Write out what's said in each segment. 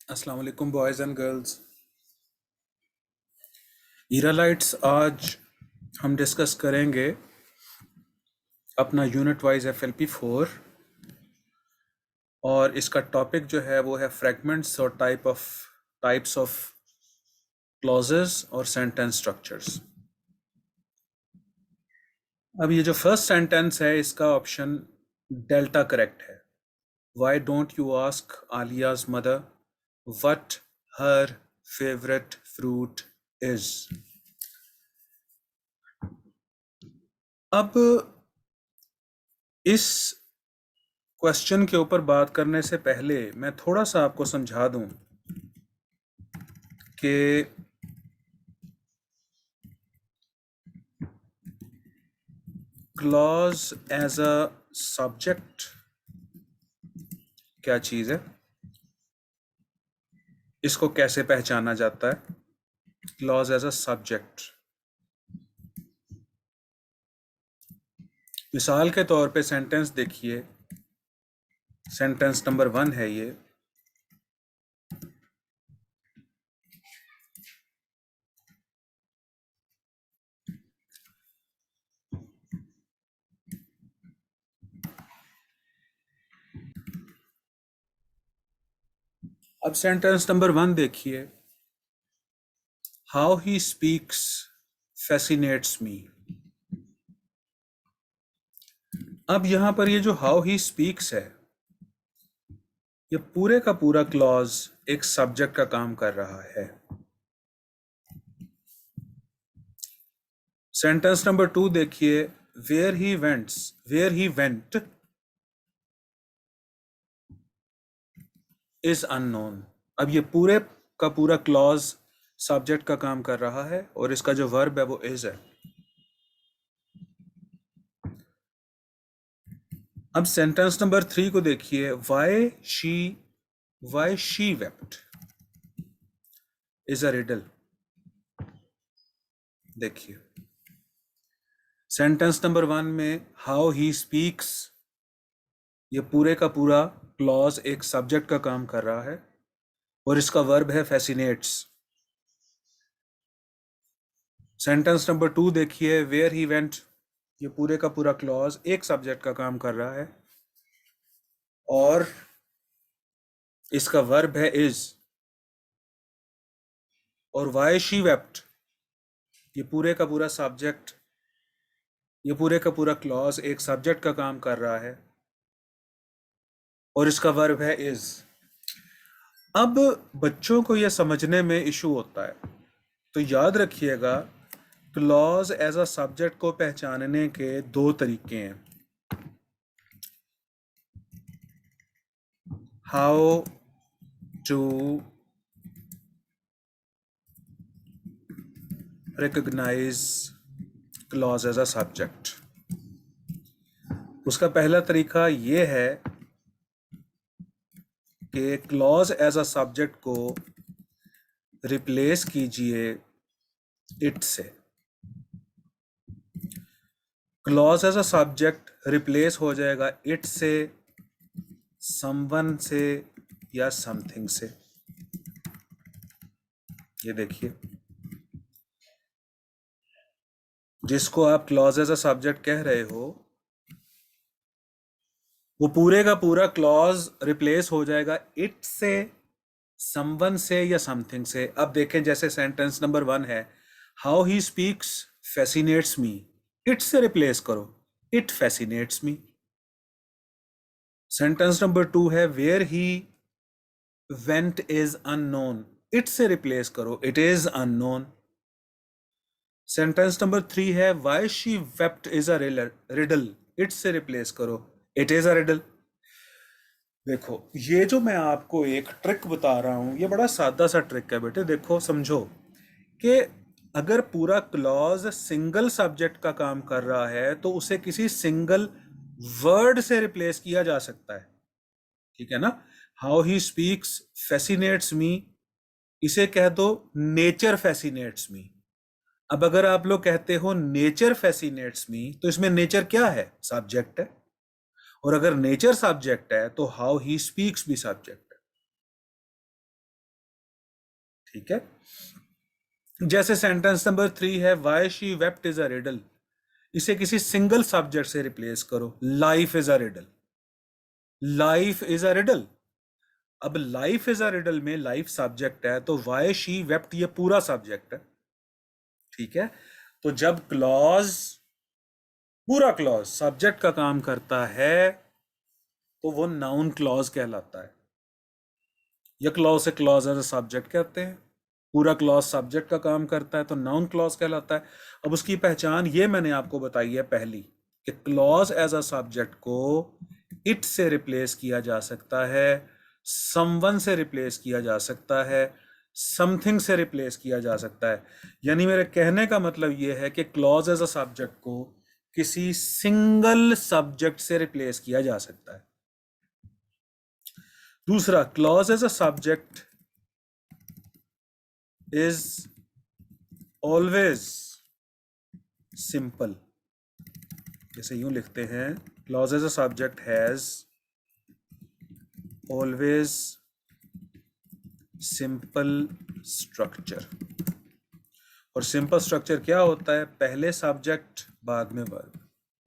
अस्सलाम वालेकुम boys and girls. Era lights आज हम डिस्कस करेंगे अपना यूनिट वाइज FLP 4 और इसका टॉपिक जो है वो है फ्रैगमेंट्स और टाइप्स ऑफ क्लॉजेस और सेंटेंस स्ट्रक्चर्स। अब ये जो फर्स्ट सेंटेंस है इसका ऑप्शन डेल्टा करेक्ट है। Why don't you ask Alia's mother what her favourite fruit is. अब इस क्वेश्चन के ऊपर बात करने से पहले मैं थोड़ा सा आपको समझा दूं कि क्लॉज एज अ सब्जेक्ट क्या चीज़ है, इसको कैसे पहचाना जाता है। क्लॉज एज अ सब्जेक्ट, मिसाल के तौर पे सेंटेंस देखिए, सेंटेंस नंबर 1 है ये। अब सेंटेंस नंबर 1 देखिए, हाउ ही स्पीक्स फैसिनेट्स मी। अब यहां पर ये जो हाउ ही स्पीक्स है, ये पूरे का पूरा क्लॉज एक सब्जेक्ट का काम कर रहा है। सेंटेंस नंबर 2 देखिए, where he went is unknown. अब ये पूरे का पूरा क्लॉज सब्जेक्ट का काम कर रहा है और इसका जो वर्ब है वो इज है। अब सेंटेंस नंबर 3 को देखिए, Y she wept is a riddle. देखिए सेंटेंस नंबर 1 में हाउ ही स्पीक्स, ये पूरे का पूरा क्लॉज एक सब्जेक्ट का काम कर रहा है और इसका वर्ब है फैसिनेट्स। सेंटेंस नंबर 2 देखिए, वेयर ही वेंट, ये पूरे का पूरा क्लॉज एक सब्जेक्ट का काम कर रहा है और इसका वर्ब है इज। और वाई शी वेप्ट, ये पूरे का पूरा सब्जेक्ट, ये पूरे का पूरा क्लॉज एक सब्जेक्ट का काम कर रहा है और इसका वर्ब है इज। अब बच्चों को यह समझने में इशू होता है, तो याद रखिएगा क्लॉज एज अ सब्जेक्ट को पहचानने के दो तरीके हैं। How to recognize clause as a subject. उसका पहला तरीका ये है कि क्लॉज एज अ सब्जेक्ट को रिप्लेस कीजिए इट से। Clause as a subject replace हो जाएगा इट से, समवन से या समथिंग से। ये देखिए, जिसको आप क्लॉज एज अ सब्जेक्ट कह रहे हो वो पूरे का पूरा क्लॉज रिप्लेस हो जाएगा इट से, समवन से या समथिंग से। अब देखें, जैसे सेंटेंस नंबर 1 है, how he speaks fascinates me, it से रिप्लेस करो, it fascinates me. Sentence number 2 है, where he went is unknown, it से रिप्लेस करो, it is unknown. Sentence number 3 है, why she wept is a riddle, it से replace करो, it is a riddle. देखो, ये जो मैं आपको एक ट्रिक बता रहा हूं, ये बड़ा सादा सा ट्रिक है बेटे। देखो समझो कि अगर पूरा क्लॉज सिंगल सब्जेक्ट का काम कर रहा है तो उसे किसी सिंगल वर्ड से रिप्लेस किया जा सकता है, ठीक है ना। हाउ ही स्पीक्स फैसिनेट्स मी, इसे कह दो नेचर फैसिनेट्स मी। अब अगर आप लोग कहते हो नेचर फैसिनेट्स मी, तो इसमें नेचर क्या है? सब्जेक्ट है। और अगर नेचर सब्जेक्ट है तो हाउ ही स्पीक्स भी सब्जेक्ट है। ठीक है। जैसे सेंटेंस नंबर 3 है, why she wept is a riddle, इसे किसी सिंगल सब्जेक्ट से रिप्लेस करो, life is a riddle. Life is a riddle. अब लाइफ इज अ रिडल में लाइफ सब्जेक्ट है, तो वाई शी वेप्ट ये पूरा सब्जेक्ट है। ठीक है। तो जब क्लॉज, पूरा क्लॉज सब्जेक्ट का काम करता है तो वो नाउन क्लॉज कहलाता है, या क्लॉज से क्लॉज एज अ सब्जेक्ट कहते हैं। पूरा क्लॉज सब्जेक्ट का काम करता है तो नाउन क्लॉज कहलाता है। अब उसकी पहचान ये मैंने आपको बताई है पहली, कि क्लॉज एज अ सब्जेक्ट को इट से रिप्लेस किया जा सकता है, समवन से रिप्लेस किया जा सकता है, समथिंग से रिप्लेस किया जा सकता है। यानी मेरे कहने का मतलब ये है कि क्लॉज एज अ सब्जेक्ट को किसी सिंगल सब्जेक्ट से रिप्लेस किया जा सकता है। दूसरा, clause as a subject is always simple. जैसे यूं लिखते हैं, clause as a subject has always simple structure. और सिंपल स्ट्रक्चर क्या होता है? पहले सब्जेक्ट बाद में वर्ब,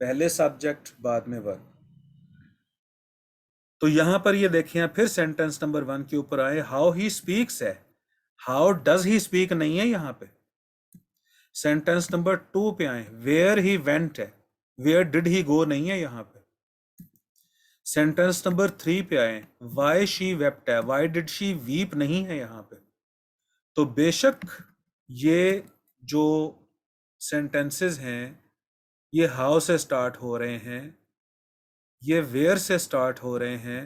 पहले सब्जेक्ट बाद में वर्ब। तो यहां पर ये देखें, आप फिर सेंटेंस नंबर 1 के ऊपर आए, हाउ ही स्पीक्स है, हाउ डज ही स्पीक नहीं है यहां पे। सेंटेंस नंबर 2 पे आए, वेयर ही वेंट है, वेयर डिड ही गो नहीं है यहां पे। सेंटेंस नंबर 3 पे आए, वाई शी वेप्ट है, वाई डिड शी वीप नहीं है यहां पे। तो बेशक ये जो सेंटेंसेस हैं ये हाउ से स्टार्ट हो रहे हैं, ये वेयर से स्टार्ट हो रहे हैं,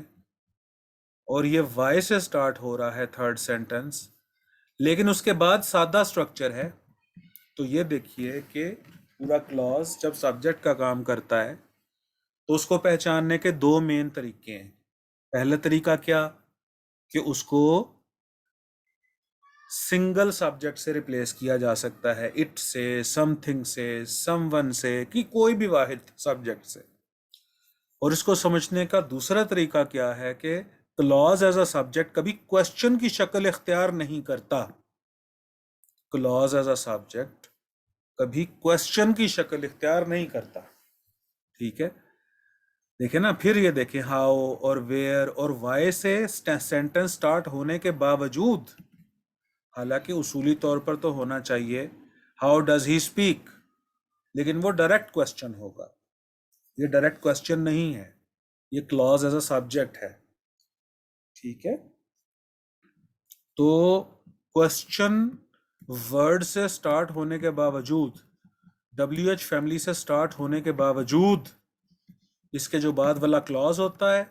और ये वाई से स्टार्ट हो रहा है थर्ड सेंटेंस, लेकिन उसके बाद सादा स्ट्रक्चर है। तो ये देखिए कि पूरा क्लॉज जब सब्जेक्ट का काम करता है तो उसको पहचानने के दो मेन तरीके हैं। पहला तरीका क्या, कि उसको सिंगल सब्जेक्ट से रिप्लेस किया जा सकता है, इट से, समथिंग से, समवन से, कि कोई भी वाहिद सब्जेक्ट से। और इसको समझने का दूसरा तरीका क्या है कि क्लॉज एज अ सब्जेक्ट कभी क्वेश्चन की शक्ल इख्तियार नहीं करता। क्लॉज एज अ सब्जेक्ट कभी क्वेश्चन की शक्ल इख्तियार नहीं करता। ठीक है। देखिए ना, फिर ये देखें, हाउ और वेयर और वाई से सेंटेंस स्टार्ट होने के बावजूद, हालांकि उसूली तौर पर तो होना चाहिए हाउ डज ही स्पीक, लेकिन वो डायरेक्ट क्वेश्चन होगा, ये डायरेक्ट क्वेश्चन नहीं है, ये क्लॉज एज अ सब्जेक्ट है। ठीक है। तो क्वेश्चन वर्ड से स्टार्ट होने के बावजूद, WH फैमिली से स्टार्ट होने के बावजूद, इसके जो बाद वाला क्लॉज होता है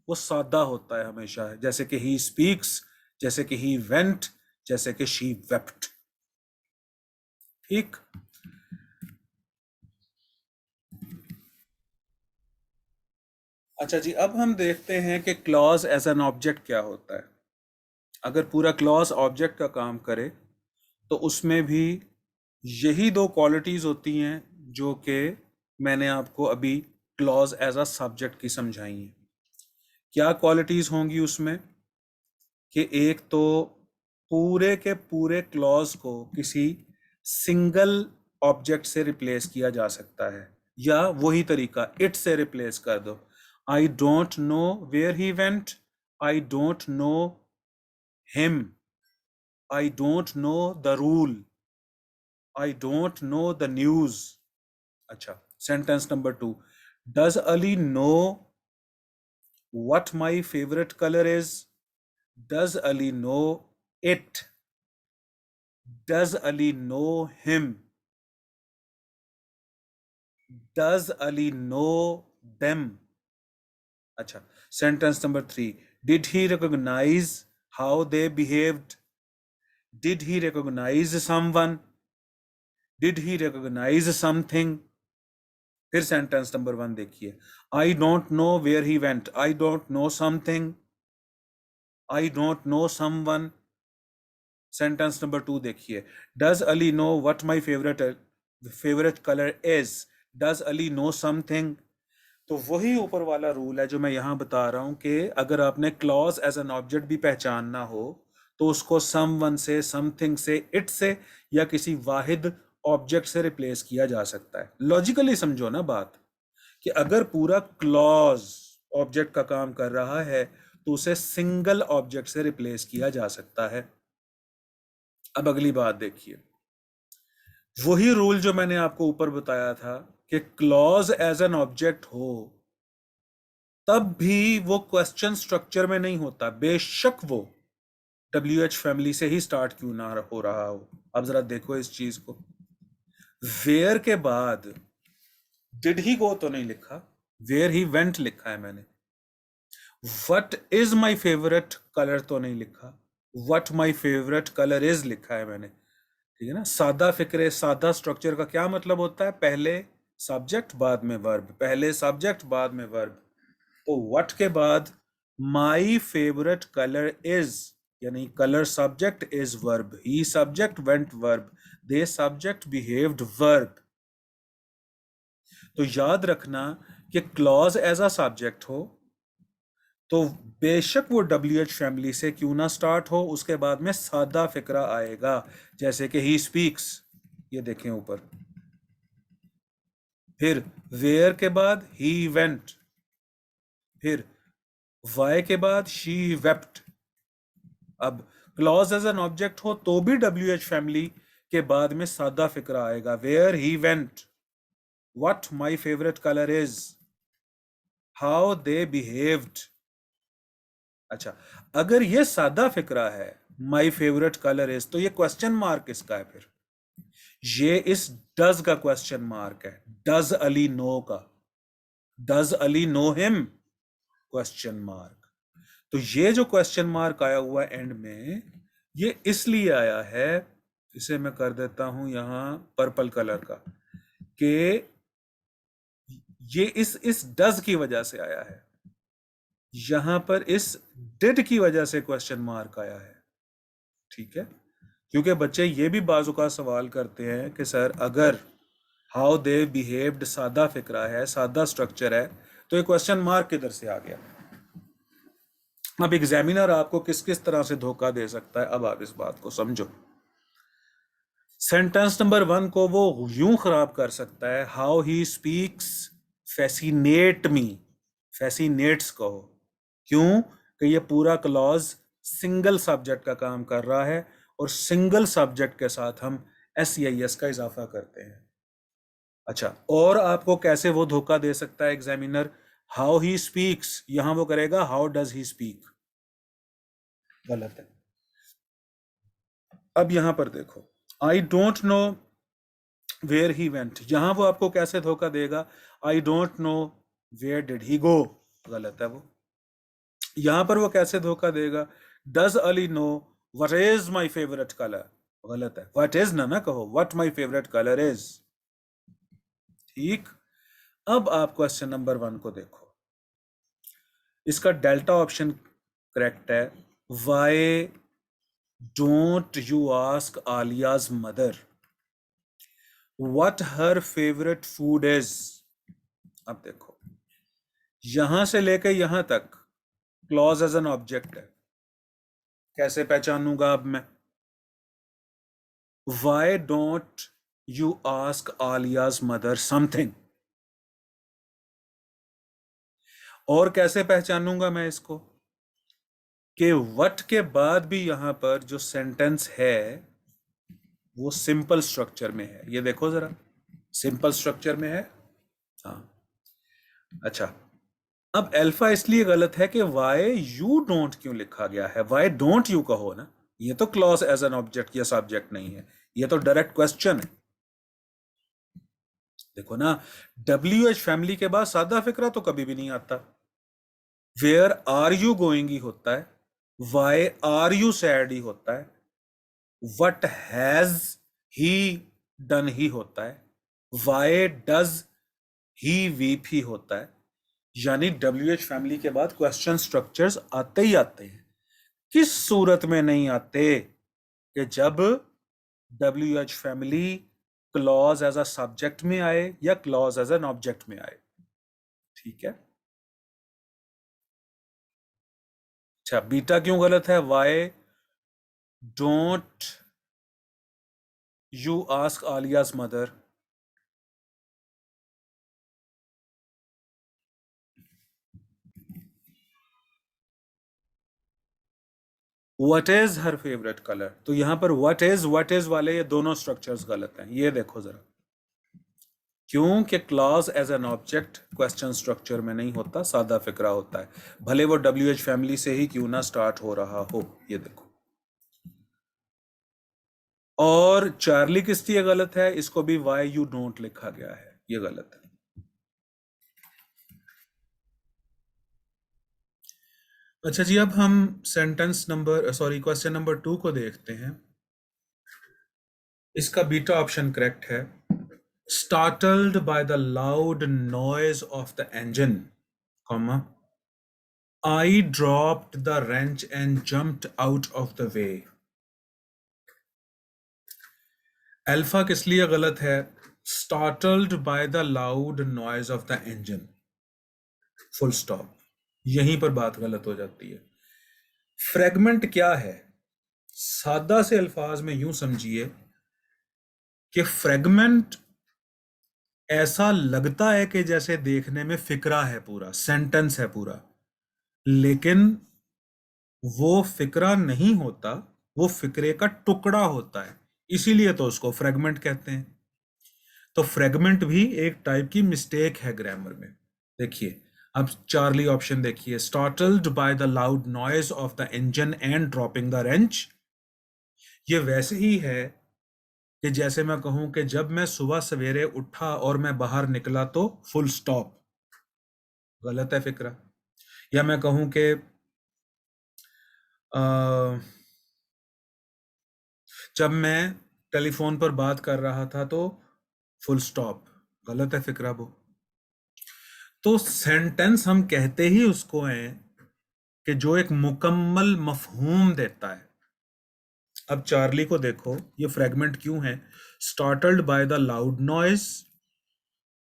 वो सादा होता है हमेशा, जैसे कि ही स्पीक्स, जैसे कि ही वेंट, जैसे कि शी वेप्ट। ठीक। अच्छा जी, अब हम देखते हैं कि क्लॉज एज एन ऑब्जेक्ट क्या होता है। अगर पूरा क्लॉज ऑब्जेक्ट का काम करे तो उसमें भी यही दो क्वालिटीज होती हैं जो कि मैंने आपको अभी क्लॉज एज अ सब्जेक्ट की समझाई हैं। क्या क्वालिटीज होंगी उसमें? कि एक तो पूरे के पूरे क्लॉज को किसी सिंगल ऑब्जेक्ट से रिप्लेस किया जा सकता है, या वही तरीका, इट से रिप्लेस कर दो। I don't know where he went, I don't know him, I don't know the rule, I don't know the news. अच्छा, sentence number 2, does Ali know what my favorite color is? Does Ali know it? Does Ali know him? Does Ali know them? Acha. Sentence number 3. Did he recognize how they behaved? Did he recognize someone? Did he recognize something? फिर sentence number 1 देखिए, I don't know where he went, I don't know something, I don't know someone. Sentence number 2 देखिए, does Ali know what my favourite colour is, does Ali know something. तो वही ऊपर वाला rule है जो मैं यहां बता रहा हूं कि अगर आपने क्लॉज एज एन ऑब्जेक्ट भी पहचानना हो तो उसको समवन से, समथिंग से, इट से या किसी वाहिद ऑब्जेक्ट से रिप्लेस किया जा सकता है। लॉजिकली समझो ना बात, कि अगर पूरा क्लॉज ऑब्जेक्ट का काम कर रहा है तो उसे सिंगल ऑब्जेक्ट से रिप्लेस किया जा सकता है। अब अगली बात देखिए, वही रूल जो मैंने आपको ऊपर बताया था कि क्लॉज एज एन ऑब्जेक्ट हो तब भी वो क्वेश्चन स्ट्रक्चर में नहीं होता, बेशक वो WH फैमिली से ही स्टार्ट क्यों ना हो रहा हो। अब जरा देखो इस चीज को, वेयर के बाद डिड ही गो तो नहीं लिखा, वेयर ही वेंट लिखा है मैंने। What is my favourite colour तो नहीं लिखा, what my favourite colour is लिखा है मैंने। ठीक है ना, सादा फिक्रे, सादा स्ट्रक्चर का क्या मतलब होता है, पहले सब्जेक्ट बाद में वर्ब, पहले सब्जेक्ट बाद में वर्ब। तो व्हाट के बाद माई फेवरेट कलर इज, यानी colour subject is verb, he subject went verb, they subject behaved verb. तो याद रखना कि क्लॉज एज अ सब्जेक्ट हो तो बेशक वो WH फैमिली से क्यों ना स्टार्ट हो, उसके बाद में सादा फिक्रा आएगा, जैसे कि ही स्पीक्स, ये देखें ऊपर। फिर वेयर के बाद ही वेंट, फिर वाई के बाद शी वेप्ट। अब क्लॉज एज एन ऑब्जेक्ट हो तो भी WH फैमिली के बाद में सादा फिक्रा आएगा, where he went, what my favourite colour is, how they behaved. अच्छा, अगर ये सादा फिक्रा है माई फेवरेट कलर इज, तो ये क्वेश्चन मार्क किसका है फिर, ये इस डज का क्वेश्चन मार्क है, डज अली नो का, does Ali know him, question mark. तो ये जो क्वेश्चन मार्क आया हुआ एंड में, ये इसलिए आया है, इसे मैं कर देता हूं यहां पर्पल कलर का, कि ये इस डज की वजह से आया है, यहां पर इस डिड की वजह से क्वेश्चन मार्क आया है। ठीक है, क्योंकि बच्चे ये भी बाजू का सवाल करते हैं कि सर अगर हाउ दे बिहेव्ड सादा फिक्रा है, सादा स्ट्रक्चर है, तो ये क्वेश्चन मार्क किधर से आ गया। अब एग्जामिनर आपको किस किस तरह से धोखा दे सकता है, अब आप इस बात को समझो। सेंटेंस नंबर 1 को वो यूं खराब कर सकता है, how he speaks fascinate me, fascinates कहो, क्यों कि ये पूरा क्लॉज सिंगल सब्जेक्ट का काम कर रहा है और सिंगल सब्जेक्ट के साथ हम SEIS का इजाफा करते हैं। अच्छा, और आपको कैसे वो धोखा दे सकता है एग्जामिनर, हाउ ही स्पीक्स, यहां वो करेगा हाउ डज ही स्पीक, गलत है। अब यहां पर देखो, I don't know where he went, यहां वो आपको कैसे धोखा देगा, I don't know where did he go, गलत है वो। यहां पर वो कैसे धोखा देगा, does Ali know what is my favourite colour, गलत है, व्हाट इज ना कहो, what my favourite colour is. ठीक, अब आप क्वेश्चन नंबर 1 को देखो, इसका डेल्टा ऑप्शन करेक्ट है, why don't you ask Alia's mother what her favourite food is. अब देखो, यहां से लेकर यहां तक क्लॉज एज एन ऑब्जेक्ट है, कैसे पहचानूंगा अब मैं, why don't you ask Alia's mother something, और कैसे पहचानूंगा मैं इसको, कि वट के बाद भी यहां पर जो सेंटेंस है वो सिंपल स्ट्रक्चर में है, ये देखो जरा, सिंपल स्ट्रक्चर में है। हाँ, अच्छा, अब अल्फा इसलिए गलत है कि वाई यू डोंट क्यों लिखा गया है, वाई डोंट यू कहो ना, ये तो क्लॉज एज एन ऑब्जेक्ट या सब्जेक्ट नहीं है, ये तो डायरेक्ट क्वेश्चन है। देखो ना, WH फैमिली के बाद सादा फिक्रा तो कभी भी नहीं आता, वेयर आर यू गोइंग ही होता है, वाई आर यू सैड ही होता है, वट हैज ही डन ही होता है, वाई डज ही वीप ही होता है। यानी WH फैमिली के बाद क्वेश्चन स्ट्रक्चर्स आते ही आते हैं, किस सूरत में नहीं आते, कि जब WH family clause as a subject में आए या क्लॉज एज एन ऑब्जेक्ट में आए। ठीक है, अच्छा, बीटा क्यों गलत है, why don't you ask Alia's mother. What is her favourite colour? तो यहां पर व्हाट इज वाले ये दोनों स्ट्रक्चर्स गलत हैं। ये देखो जरा, क्योंकि clause as an object question structure में नहीं होता, सादा फिक्रा होता है, भले वो WH फैमिली से ही क्यों ना स्टार्ट हो रहा हो। ये देखो, और चार्ली किस लिए गलत है? इसको भी वाई यू डोंट लिखा गया है, ये गलत है। अच्छा जी, अब हम sentence number sorry question number 2 को देखते हैं। इसका बीटा ऑप्शन करेक्ट है। Startled by the loud noise of the engine, comma, I dropped the wrench and jumped out of the way. Alpha किस लिए गलत है? Startled by the loud noise of the engine. Full stop. यहीं पर बात गलत हो जाती है। फ्रेगमेंट क्या है? सादा से अल्फाज में यूं समझिए कि फ्रेगमेंट ऐसा लगता है कि जैसे देखने में फिक्रा है, पूरा सेंटेंस है पूरा, लेकिन वो फिक्रा नहीं होता, वो फिक्रे का टुकड़ा होता है, इसीलिए तो उसको फ्रेगमेंट कहते हैं। तो फ्रेगमेंट भी एक टाइप की मिस्टेक है ग्रामर में। देखिए, अब चार्ली ऑप्शन देखिए, startled by the loud noise of the engine and dropping the wrench. ये वैसे ही है कि जैसे मैं कहूं कि जब मैं सुबह सवेरे उठा और मैं बाहर निकला तो फुल स्टॉप, गलत है फिक्रा। या मैं कहूं कि जब मैं टेलीफोन पर बात कर रहा था तो फुल स्टॉप, गलत है फिक्रा वो। तो सेंटेंस हम कहते ही उसको हैं कि जो एक मुकम्मल मफहूम देता है। अब चार्ली को देखो, ये फ्रेगमेंट क्यों है? Startled by the loud noise,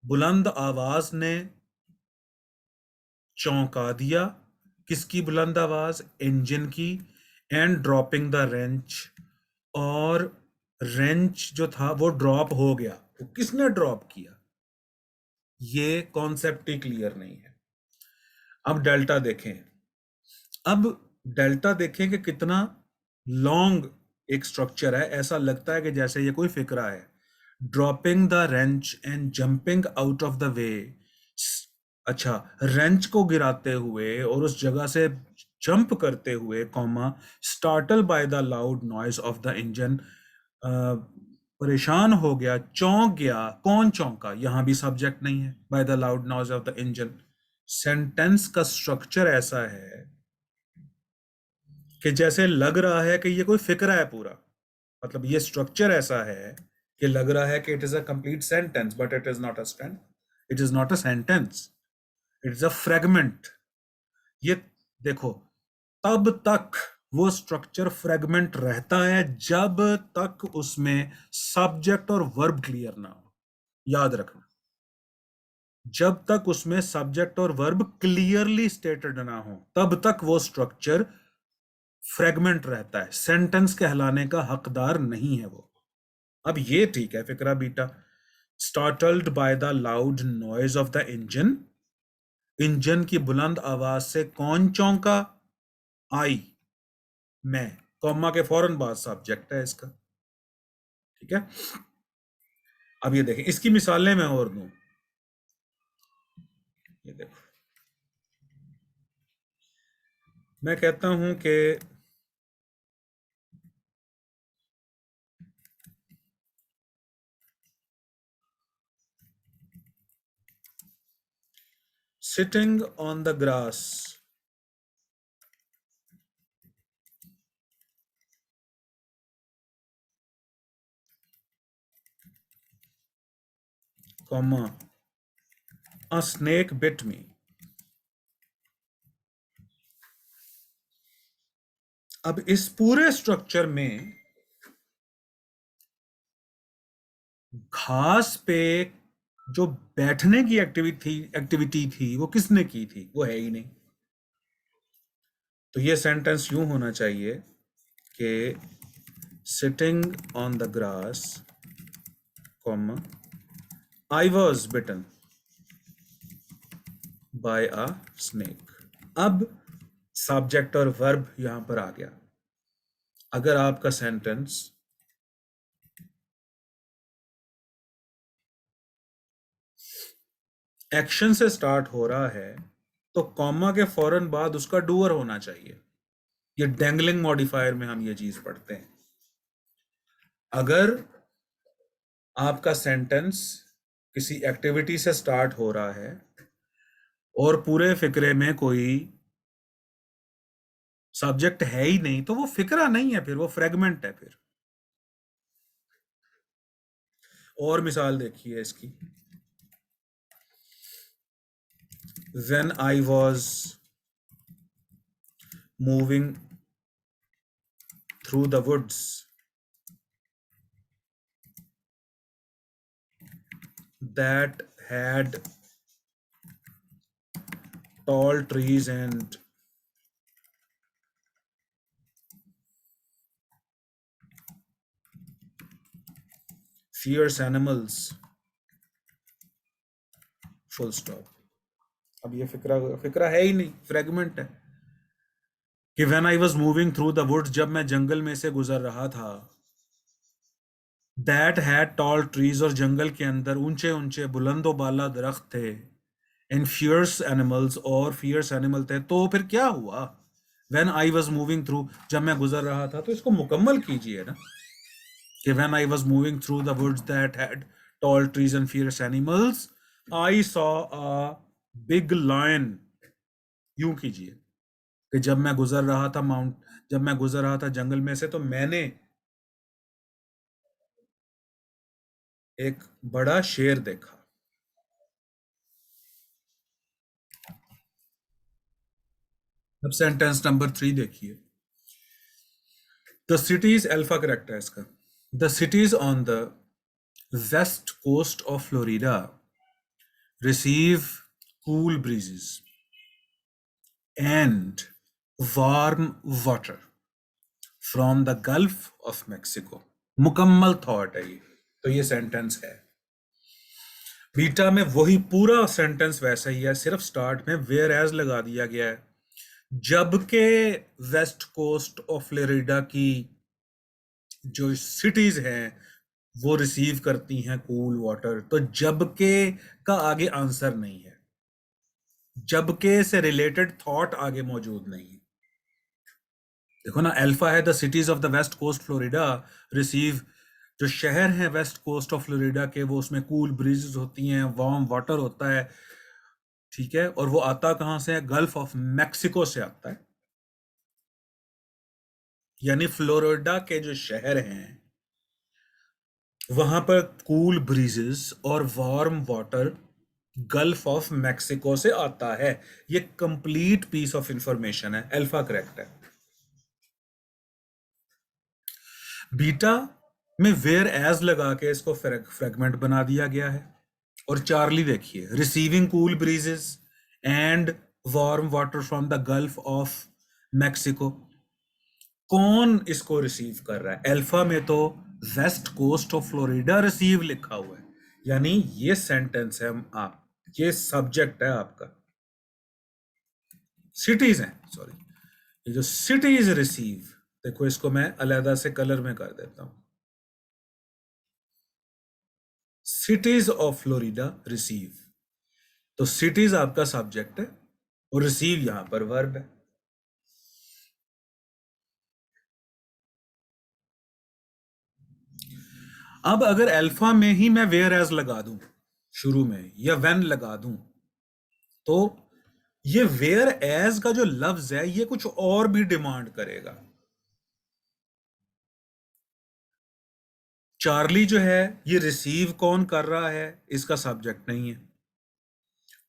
बुलंद आवाज ने चौंका दिया। किसकी बुलंद आवाज? इंजन की। एंड ड्रॉपिंग द रेंच, और रेंच जो था वो ड्रॉप हो गया। तो किसने ड्रॉप किया? ये कॉन्सेप्ट ही क्लियर नहीं है। अब डेल्टा देखें, अब डेल्टा देखें कि कितना लॉन्ग एक स्ट्रक्चर है, ऐसा लगता है कि जैसे ये कोई फिक्रा है। Dropping the wrench and jumping out of the way. अच्छा, रेंच को गिराते हुए और उस जगह से जंप करते हुए, comma, startle bye the loud noise of the engine, परेशान हो गया, चौंक गया। कौन चौंका? यहां भी सब्जेक्ट नहीं है, bye the loud noise of the engine. Sentence का स्ट्रक्चर ऐसा है कि जैसे लग रहा है कि ये कोई फिक्रा है पूरा, मतलब ये स्ट्रक्चर ऐसा है कि लग रहा है कि it is a complete sentence, but it is not a stent, it is not a sentence, it is a fragment. ये देखो, तब तक वो स्ट्रक्चर फ्रेगमेंट रहता है जब तक उसमें सब्जेक्ट और वर्ब क्लियर ना हो। याद रखना, जब तक उसमें सब्जेक्ट और वर्ब क्लियरली स्टेटेड ना हो तब तक वो स्ट्रक्चर फ्रेगमेंट रहता है, सेंटेंस कहलाने का हकदार नहीं है वो। अब ये ठीक है फिक्रा beta. Startled by the loud noise of the engine, engine की बुलंद आवाज से कौन चौंका? आई, मैं। कॉमा के फौरन बाद सब्जेक्ट है इसका, ठीक है। अब ये देखें, इसकी मिसालें मैं और दूं। ये देखो, मैं कहता हूं कि sitting on the grass, comma, a snake bit me. अब इस पूरे स्ट्रक्चर में घास पे जो बैठने की एक्टिविटी थी वो किसने की थी? वो है ही नहीं। तो ये सेंटेंस यूं होना चाहिए कि sitting on the grass, comma, I was bitten by a snake. अब सब्जेक्ट और वर्ब यहां पर आ गया। अगर आपका सेंटेंस एक्शन से स्टार्ट हो रहा है तो कॉमा के फौरन बाद उसका डूअर होना चाहिए। ये डैंगलिंग मॉडिफायर में हम ये चीज पढ़ते हैं। अगर आपका सेंटेंस किसी एक्टिविटी से स्टार्ट हो रहा है और पूरे फिक्रे में कोई सब्जेक्ट है ही नहीं तो वो फिक्रा नहीं है, फिर वो फ्रेगमेंट है। फिर और मिसाल देखिए इसकी। When I was moving through the woods that had tall trees and fierce animals, full stop। अब ये फिक्रा फिक्रा है ही नहीं, फ्रेगमेंट है कि when I was moving through the woods, जब मैं जंगल में से गुजर रहा था, दैट हैड टॉल ट्रीज, और जंगल के अंदर ऊंचे ऊंचे बुलंदो बाला दरख्त थे, एंड फियर्स एनिमल्स, और फियर्स एनिमल थे। तो फिर क्या हुआ? When I was moving through, जब मैं गुजर रहा था, तो इसको मुकम्मल कीजिए ना कि when I was moving through the woods that had tall trees and fierce animals, I saw a big lion. यूं कीजिए कि जब मैं गुजर रहा था जब मैं गुजर रहा था जंगल में से, तो मैंने एक बड़ा शेर देखा। अब सेंटेंस नंबर 3 देखिए। द सिटीज, अल्फा करेक्टर है इसका। The cities on the west coast of Florida receive cool breezes and warm water from the Gulf of Mexico. मुकम्मल थॉट है ये। तो ये सेंटेंस है। बीटा में वही पूरा सेंटेंस वैसा ही है, सिर्फ स्टार्ट में वेयर एज लगा दिया गया है। जबकि वेस्ट कोस्ट ऑफ फ्लोरिडा की जो सिटीज हैं वो रिसीव करती हैं कूल वाटर, तो जबकि का आगे आंसर नहीं है, जबकि से रिलेटेड थॉट आगे मौजूद नहीं है। देखो ना, अल्फा है the cities of the west coast Florida receive, जो शहर हैं वेस्ट कोस्ट ऑफ फ्लोरिडा के, वो उसमें कूल ब्रीजेस होती हैं, वार्म वाटर होता है, ठीक है। और वो आता कहां से है? गल्फ ऑफ मैक्सिको से आता है। यानी फ्लोरिडा के जो शहर हैं वहां पर कूल ब्रीजेस और warm water gulf of Mexico से आता है। ये कंप्लीट पीस ऑफ इंफॉर्मेशन है। अल्फा करेक्ट है। बीटा में वेयर एज लगा के इसको फ्रेगमेंट बना दिया गया है। और चार्ली देखिए, receiving cool breezes and warm water from the Gulf of Mexico. कौन इसको रिसीव कर रहा है? अल्फा में तो west coast of Florida receive लिखा हुआ है, यानी ये सेंटेंस है आप, ये सब्जेक्ट है आपका, सिटीज है, सॉरी, ये जो सिटीज रिसीव, देखो इसको मैं अलहदा से कलर में कर देता हूं। सिटीज ऑफ फ्लोरिडा रिसीव, तो सिटीज आपका सब्जेक्ट है और रिसीव यहां पर वर्ब है। अब अगर अल्फा में ही मैं वेयर एज लगा दूं शुरू में, या व्हेन लगा दूं, तो ये वेयर एज का जो लफ्ज है ये कुछ और भी डिमांड करेगा। चार्ली जो है ये रिसीव कौन कर रहा है? इसका सब्जेक्ट नहीं है।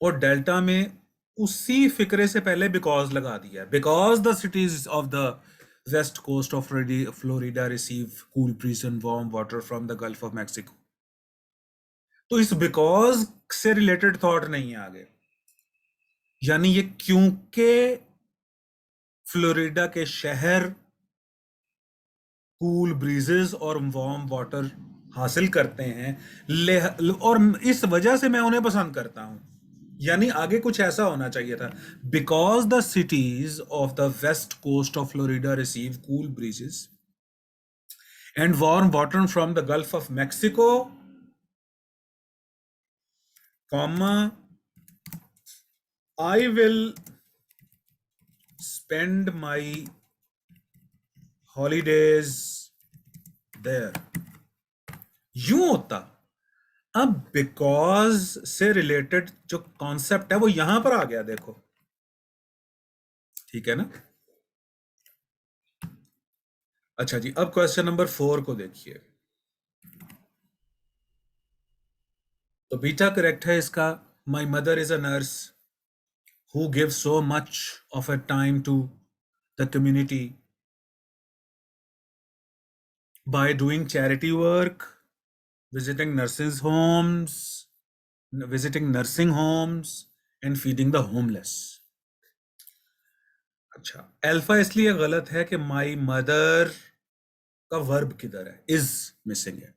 और डेल्टा में उसी फिक्रे से पहले बिकॉज लगा दिया, because the cities of the west coast of Florida receive cool breeze and warm water from the Gulf of Mexico. तो इस बिकॉज से रिलेटेड थॉट नहीं है आगे, यानी ये क्योंकि फ्लोरिडा के शहर कूल ब्रीजेस और वार्म वाटर हासिल करते हैं, और इस वजह से मैं उन्हें पसंद करता हूं। यानी आगे कुछ ऐसा होना चाहिए था, because the cities of the west coast of Florida receive cool breezes and warm water from the Gulf of Mexico, comma, I will spend my holidays there। यूं होता। अब बिकॉज से रिलेटेड जो कॉन्सेप्ट है वो यहां पर आ गया, देखो, ठीक है ना। अच्छा जी, अब क्वेश्चन नंबर 4 को देखिए। तो बीटा करेक्ट है इसका। My mother is a nurse who give so much of a time to the community by doing charity work, visiting nurses homes, visiting nursing homes and feeding the homeless। अच्छा, alpha इसलिए गलत है कि my mother का verb किधर है, is missing है।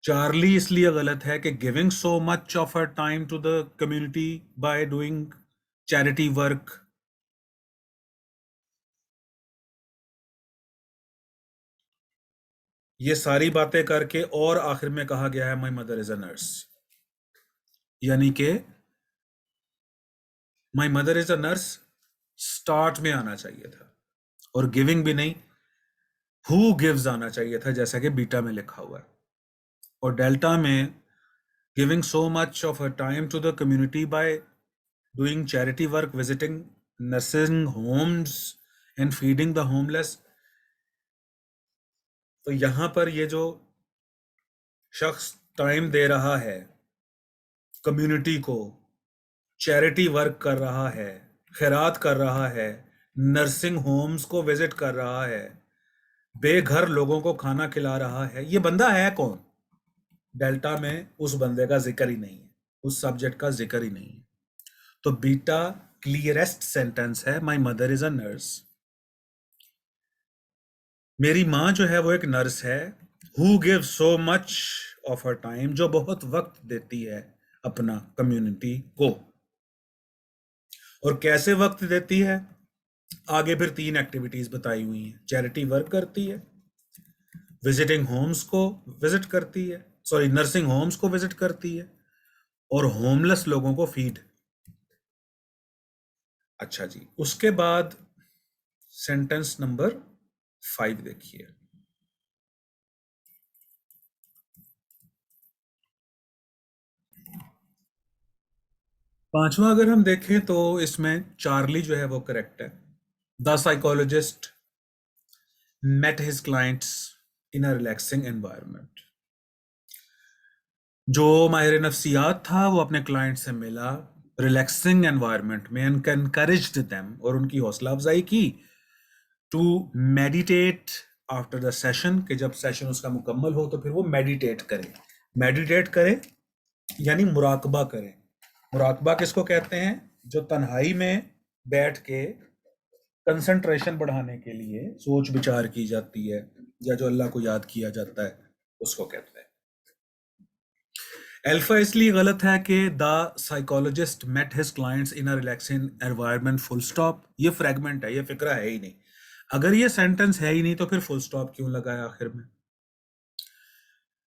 Charlie इसलिए गलत है कि giving so much of her time to the community by doing charity work. ये सारी बातें करके और आखिर में कहा गया है माई मदर इज अ नर्स, यानी कि माई mother is a nurse start में आना चाहिए था, और गिविंग भी नहीं, हु गिव्स आना चाहिए था, जैसा कि बीटा में लिखा हुआ है। और डेल्टा में giving so much of a time to the community by doing charity work, visiting nursing homes and feeding the homeless. तो यहां पर ये जो शख्स टाइम दे रहा है कम्युनिटी को, चैरिटी वर्क कर रहा है, खैरात कर रहा है, नर्सिंग होम्स को विजिट कर रहा है, बेघर लोगों को खाना खिला रहा है, ये बंदा है कौन? डेल्टा में उस बंदे का जिक्र ही नहीं है, उस सब्जेक्ट का जिक्र ही नहीं है। तो बीटा क्लियरेस्ट सेंटेंस है, माई मदर इज अ नर्स। मेरी माँ जो है वो एक नर्स है। Who give so much of her time, जो बहुत वक्त देती है अपना कम्युनिटी को। और कैसे वक्त देती है? आगे फिर 3 एक्टिविटीज बताई हुई हैं। चैरिटी वर्क करती है, विजिटिंग होम्स को विजिट करती है, सॉरी नर्सिंग होम्स को विजिट करती है, और होमलेस लोगों को फीड। अच्छा जी, उसके बाद सेंटेंस नंबर 5 देखिए। पांचवा अगर हम देखें तो इसमें चार्ली जो है वो करेक्ट है। The psychologist met his clients in a relaxing environment। जो माहिर नफ्सियात था वो अपने क्लाइंट से मिला रिलैक्सिंग एनवायरनमेंट में, एंड एनकरेज्ड देम, और उनकी हौसला अफजाई की, to meditate after the session, कि जब सेशन उसका मुकम्मल हो तो फिर वो मेडिटेट करे। मेडिटेट करे यानी मुराकबा करे। मुराकबा किसको कहते हैं? जो तन्हाई में बैठ के कंसंट्रेशन बढ़ाने के लिए सोच विचार की जाती है, या जो अल्लाह को याद किया जाता है, उसको कहते हैं। अल्फा इसलिए गलत है कि the psychologist met his clients in a relaxing environment, full stop. ये फ्रेगमेंट है, ये फिक्रा है ही नहीं। अगर ये सेंटेंस है ही नहीं तो फिर फुल स्टॉप क्यों लगाया आखिर में?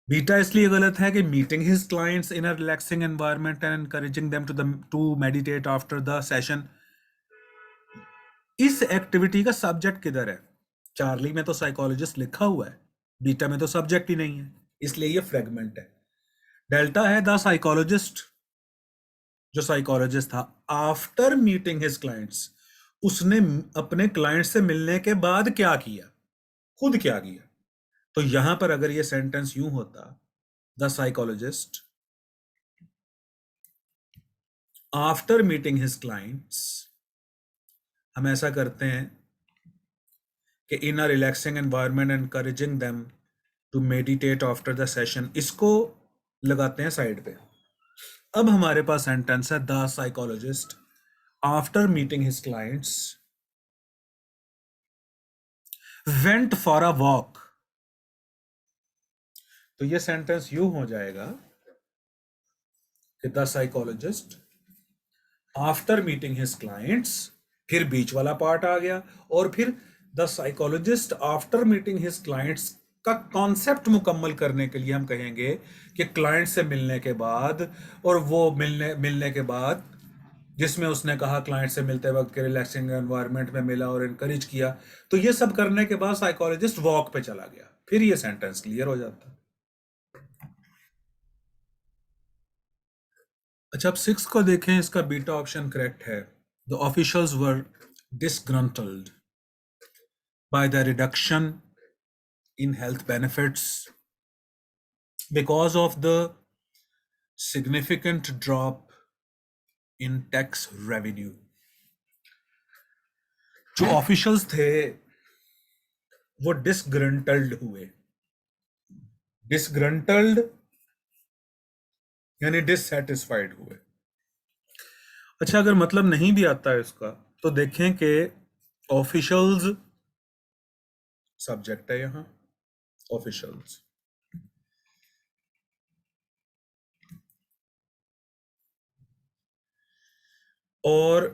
बीटा इसलिए गलत है कि meeting his clients in a relaxing environment and encouraging them to meditate after the session. इस एक्टिविटी का सब्जेक्ट किधर है? चार्ली में तो साइकोलॉजिस्ट लिखा हुआ है, बीटा में तो सब्जेक्ट ही नहीं है, इसलिए ये फ्रेगमेंट है। डेल्टा है द साइकोलॉजिस्ट, जो साइकोलॉजिस्ट था, आफ्टर मीटिंग हिज क्लाइंट्स, उसने अपने क्लाइंट से मिलने के बाद क्या किया, खुद क्या किया। तो यहां पर अगर ये सेंटेंस यूं होता, the psychologist after meeting his clients, हम ऐसा करते हैं कि in a relaxing environment encouraging them to meditate after the session, इसको लगाते हैं साइड पे। अब हमारे पास सेंटेंस है the psychologist after meeting his clients went for a walk. तो ये सेंटेंस यूं हो जाएगा कि the psychologist after meeting his clients, फिर बीच वाला पार्ट आ गया, और फिर the psychologist after meeting his clients का कॉन्सेप्ट मुकम्मल करने के लिए हम कहेंगे कि क्लाइंट से मिलने के बाद, और वो मिलने मिलने के बाद जिसमें उसने कहा क्लाइंट से मिलते वक्त के रिलैक्सिंग एनवायरनमेंट में मिला और इनकरेज किया, तो ये सब करने के बाद साइकोलॉजिस्ट वॉक पे चला गया, फिर ये सेंटेंस क्लियर हो जाता। अच्छा, अब 6 को देखें, इसका बीटा ऑप्शन करेक्ट है। The officials were disgruntled by the reduction in health benefits because of the significant drop in tax revenue। जो ऑफिशियल्स थे वो डिसग्रंटल्ड हुए। डिसग्रंटल्ड यानी डिससेटिस्फाइड हुए। अच्छा, अगर मतलब नहीं भी आता है इसका तो देखें कि ऑफिशियल्स सब्जेक्ट है यहां, ऑफिशियल्स, और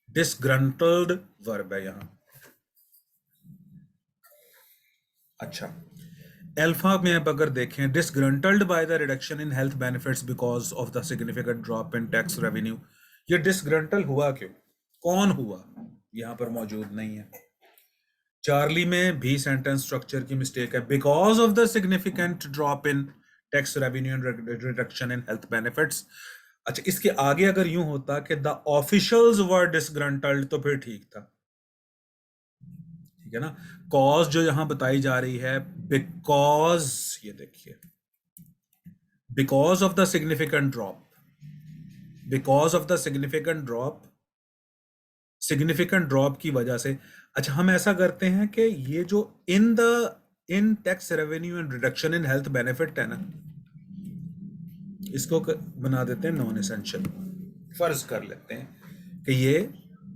डिसग्रंटल्ड वर्ब है यहां। अच्छा, अल्फा में अब अगर देखें, disgruntled by the reduction in health benefits because of the significant drop in tax revenue. ये डिसग्रंटल हुआ क्यों, कौन हुआ, यहां पर मौजूद नहीं है। चार्ली में भी सेंटेंस स्ट्रक्चर की मिस्टेक है, because of the significant drop in tax revenue and reduction in health benefits. अच्छा, इसके आगे अगर यूं होता कि द ऑफिशियल्स वर डिसग्रंटल्ड तो फिर ठीक था, ठीक है ना। कॉज जो यहां बताई जा रही है, बिकॉज, ये देखिए, because of the significant drop, because of the significant drop की वजह से। अच्छा, हम ऐसा करते हैं कि ये जो इन tax revenue and reduction in health benefit है ना, इसको बना देते हैं नॉन एसेंशियल। फर्ज कर लेते हैं कि ये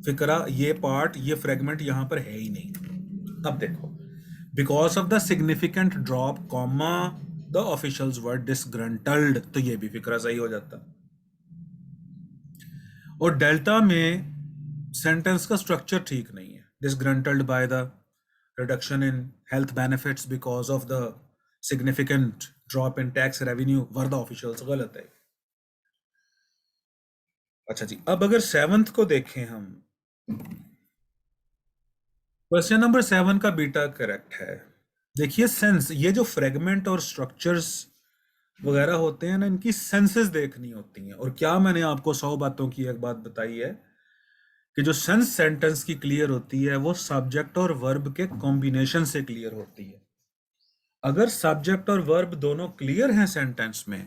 फिक्रा, ये पार्ट, ये फ्रेगमेंट यहां पर है ही नहीं। अब देखो, because of the significant drop comma the officials were disgruntled, तो ये भी फिक्रा सही हो जाता। और डेल्टा में सेंटेंस का स्ट्रक्चर ठीक नहीं है, disgruntled by the reduction in health benefits because of the significant drop in tax revenue were the officials, गलत है। अच्छा जी, अब अगर 7th को देखें हम, क्वेश्चन नंबर 7 का बीटा करेक्ट है। देखिए, सेंस, ये जो फ्रेगमेंट और स्ट्रक्चर्स वगैरह होते हैं ना, इनकी सेंसेस देखनी होती हैं। और क्या मैंने आपको 100 बातों की एक बात बताई है कि जो सेंस सेंटेंस की क्लियर होती है वो सब्जेक्ट और वर्ब के कॉम्बिनेशन से क्लियर होती है। अगर सब्जेक्ट और वर्ब दोनों क्लियर हैं सेंटेंस में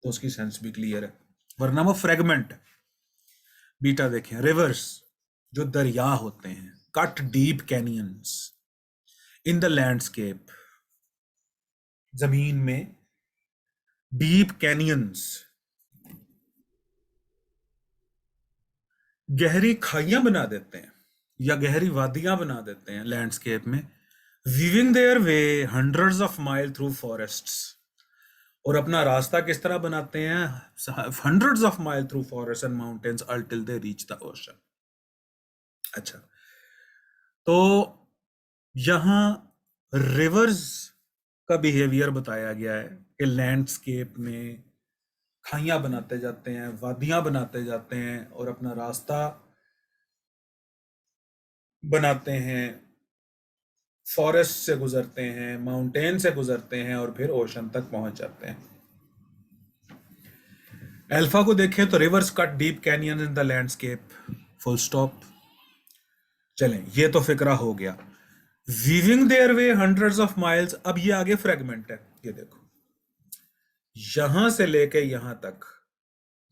तो उसकी सेंस भी क्लियर है, वरना वो फ्रेगमेंट है। बीटा देखें, रिवर्स जो दरिया होते हैं, cut deep canyons in the landscape, जमीन में डीप कैनियंस, गहरी खाइयां बना देते हैं या गहरी वादियां बना देते हैं लैंडस्केप में, weaving their way hundreds of mile through forests, और अपना रास्ता किस तरह बनाते हैं, hundreds of mile through forest and mountains अल्टिल they reach the ocean. अच्छा, तो यहां रिवर्स का बिहेवियर बताया गया है कि लैंडस्केप में खाइयां बनाते जाते हैं, वादियां बनाते जाते हैं, और अपना रास्ता बनाते हैं, फॉरेस्ट से गुजरते हैं, माउंटेन से गुजरते हैं, और फिर ओशन तक पहुंच जाते हैं। अल्फा को देखें तो reverse cut deep canyon in the landscape, full stop. चलें, ये तो फिक्रा हो गया। Weaving their way hundreds of miles, अब ये आगे फ्रेगमेंट है, ये देखो, यहां से लेके यहां तक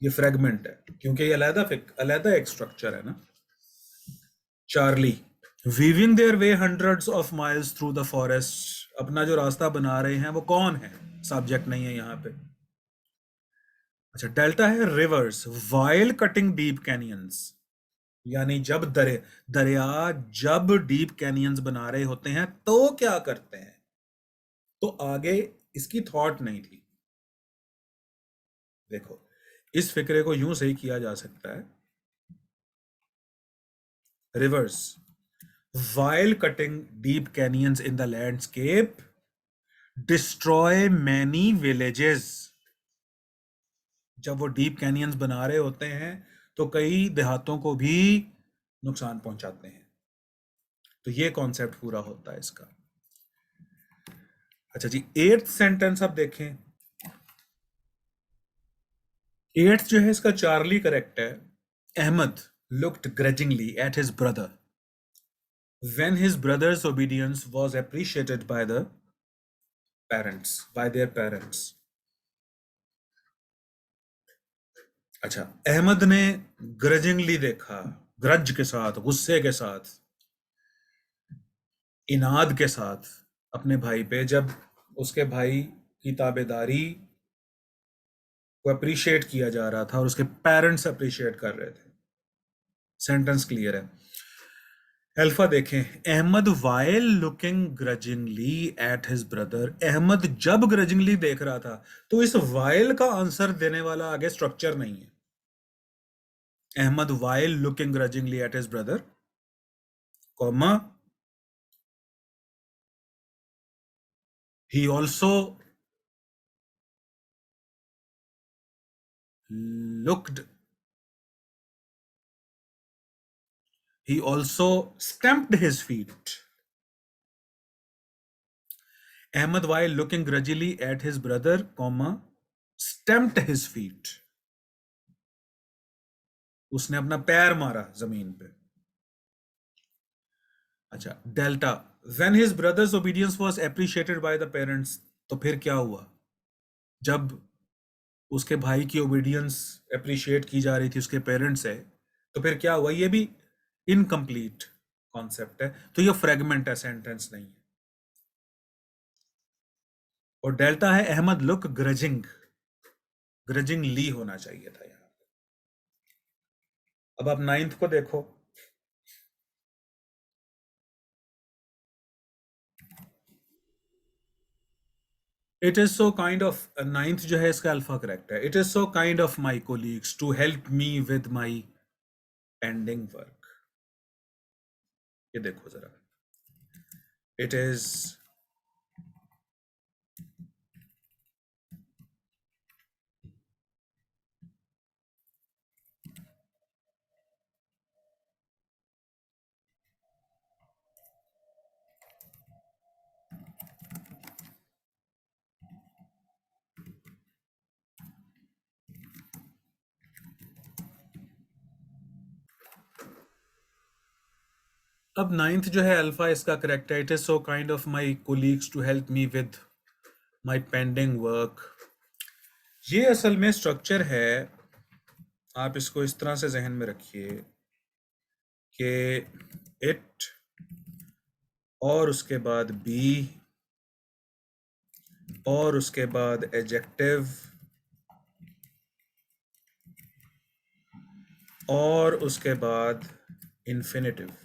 ये फ्रेगमेंट है, क्योंकि ये अलहदा एक स्ट्रक्चर है ना। Charlie weaving their way hundreds of miles through the forest, अपना जो रास्ता बना रहे हैं वो कौन है, सब्जेक्ट नहीं है यहां पे। अच्छा, डेल्टा है reverse while cutting deep canyons, यानी जब दरिया जब डीप कैनियंस बना रहे होते हैं तो क्या करते हैं, तो आगे इसकी थॉट नहीं थी। देखो, इस फिक्रे को यूं सही किया जा सकता है, reverse, while cutting deep canyons in the landscape destroy many villages। जब वो डीप कैनियंस बना रहे होते हैं तो कई देहातों को भी नुकसान पहुंचाते हैं। तो ये कॉन्सेप्ट पूरा होता है इसका। अच्छा जी, एट्थ सेंटेंस अब देखें। एट्थ जो है इसका चार्ली करेक्ट है। Ahmad looked grudgingly at his brother when his brother's obedience was appreciated by the parents, by their parents। अच्छा, अहमद ने ग्रजिंगली देखा, ग्रज के साथ, गुस्से के साथ, इनाद के साथ अपने भाई पे, जब उसके भाई की ताबेदारी को अप्रिशिएट किया जा रहा था और उसके पेरेंट्स अप्रिशिएट कर रहे थे। सेंटेंस क्लियर है। अल्फा देखें, Ahmed while looking grudgingly at his brother. Ahmed जब ग्रजिंगली देख रहा था, तो इस वाइल का आंसर देने वाला आगे स्ट्रक्चर नहीं है। Ahmad while looking grudgingly at his brother, comma, he also looked, he also stamped his feet। Ahmed while looking grudgingly at his brother, comma, stamped his feet। उसने अपना पैर मारा जमीन पे। अच्छा, delta, when his brother's obedience was appreciated by the parents, तो फिर क्या हुआ जब उसके भाई की ओबीडियंस अप्रिशिएट की जा रही थी उसके पेरेंट्स से, तो फिर क्या हुआ, ये भी इनकम्प्लीट कॉन्सेप्ट है, तो ये फ्रेगमेंट है, सेंटेंस नहीं है। और डेल्टा है अहमद लुक ग्रजिंग, ग्रजिंगली होना चाहिए था यहां। अब आप नाइन्थ को देखो। It is so kind of, ninth जो है इसका अल्फा करेक्ट है। It is so kind of my colleagues to help me with my pending work. ये देखो जरा, इट इज, अब नाइन्थ जो है अल्फा इसका करेक्ट है। It is so kind of my colleagues to help me with my pending work. ये असल में स्ट्रक्चर है, आप इसको इस तरह से जहन में रखिए कि इट और उसके बाद बी और उसके बाद एडजेक्टिव और उसके बाद इन्फिनेटिव।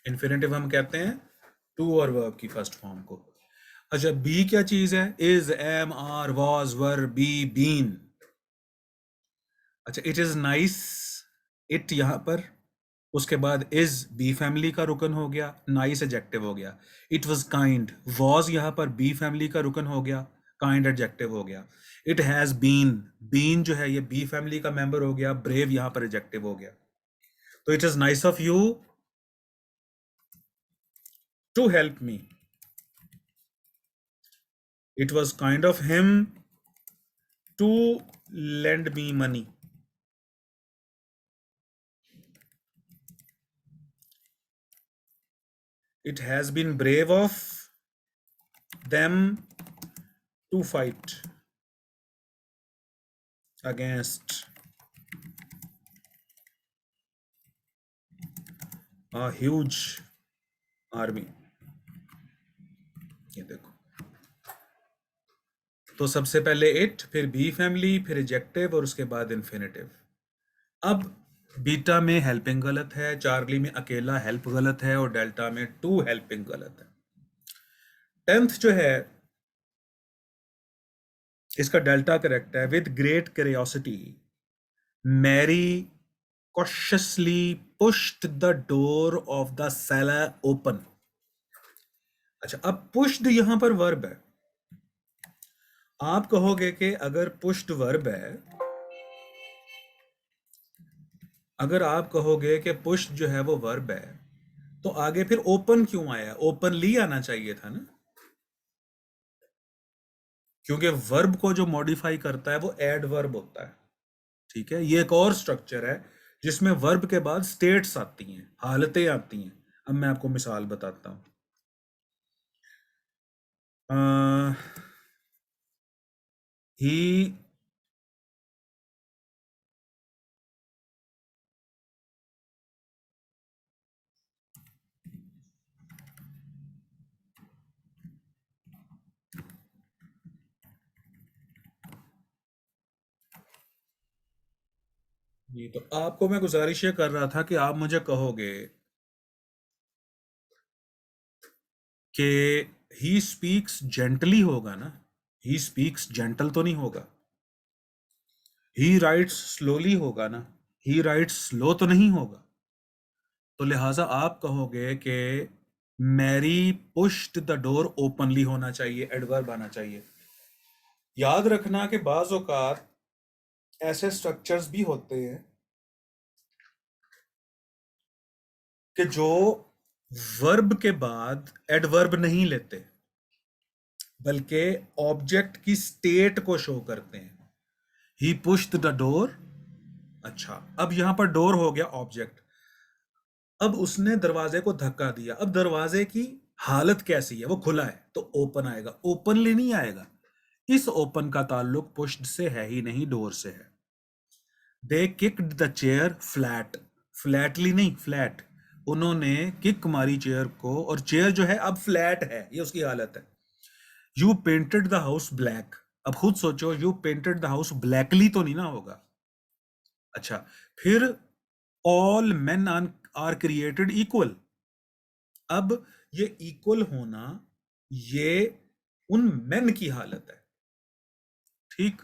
इन्फिनेटिव हम कहते हैं टू और वर्ब की फर्स्ट फॉर्म को। अच्छा, बी क्या चीज है, is, am, are, was, were, be, been. अच्छा, इट इज नाइस, इट यहां पर, उसके बाद इज बी फैमिली का रुकन हो गया, नाइस एडजेक्टिव हो गया। इट वाज काइंड, वॉज यहां पर बी फैमिली का रुकन हो गया, काइंड एडजेक्टिव हो गया। इट हैज बीन, बीन जो है ये बी फैमिली का मेंबर हो गया, ब्रेव यहां पर एडजेक्टिव हो गया। तो it is nice of you to help me, it was kind of him to lend me money। It has been brave of them to fight against a huge army। ये देखो, तो सबसे पहले इट, फिर B family, फिर adjective और उसके बाद इन्फिनेटिव। अब बीटा में हेल्पिंग गलत है, चार्ली में अकेला हेल्प गलत है, और डेल्टा में टू हेल्पिंग गलत है। टेंथ जो है, इसका डेल्टा करेक्ट है। With great curiosity Mary cautiously pushed the door of the cellar open। अच्छा, अब पुश्ड यहां पर वर्ब है। आप कहोगे कि अगर पुश्ड वर्ब है, अगर आप कहोगे कि पुश्ड जो है वो वर्ब है, तो आगे फिर ओपन क्यों आया? ओपनली आना चाहिए था ना, क्योंकि वर्ब को जो मॉडिफाई करता है वो एड वर्ब होता है। ठीक है, ये एक और स्ट्रक्चर है जिसमें वर्ब के बाद स्टेट्स आती हैं, हालतें आती हैं। अब मैं आपको मिसाल बताता हूं। ही जी, तो आपको मैं गुजारिश ये कर रहा था कि आप मुझे कहोगे कि ही स्पीक्स जेंटली होगा ना, ही स्पीक्स जेंटल तो नहीं होगा। ही राइट्स स्लोली होगा ना, ही राइट्स स्लो तो नहीं होगा। तो लिहाजा आप कहोगे कि Mary pushed the door openly होना चाहिए, एडवर्ब आना चाहिए। याद रखना कि बाज औकात ऐसे स्ट्रक्चर्स भी होते हैं कि जो वर्ब के बाद एडवर्ब नहीं लेते, बल्कि ऑब्जेक्ट की स्टेट को शो करते हैं। ही पुश्ड द डोर। अच्छा, अब यहां पर डोर हो गया ऑब्जेक्ट। अब उसने दरवाजे को धक्का दिया। अब दरवाजे की हालत कैसी है? वो खुला है, तो ओपन आएगा, ओपनली नहीं आएगा। इस ओपन का ताल्लुक पुश्ड से है ही नहीं, डोर से है। They kicked the chair flat, flatly नहीं, फ्लैट। उन्होंने किक मारी चेयर को, और चेयर जो है अब फ्लैट है, ये उसकी हालत है। You painted the house black. अब खुद सोचो, you painted the house blackly तो नहीं ना होगा। अच्छा, फिर all men are created equal. अब ये इक्वल होना, ये उन मेन की हालत है। ठीक,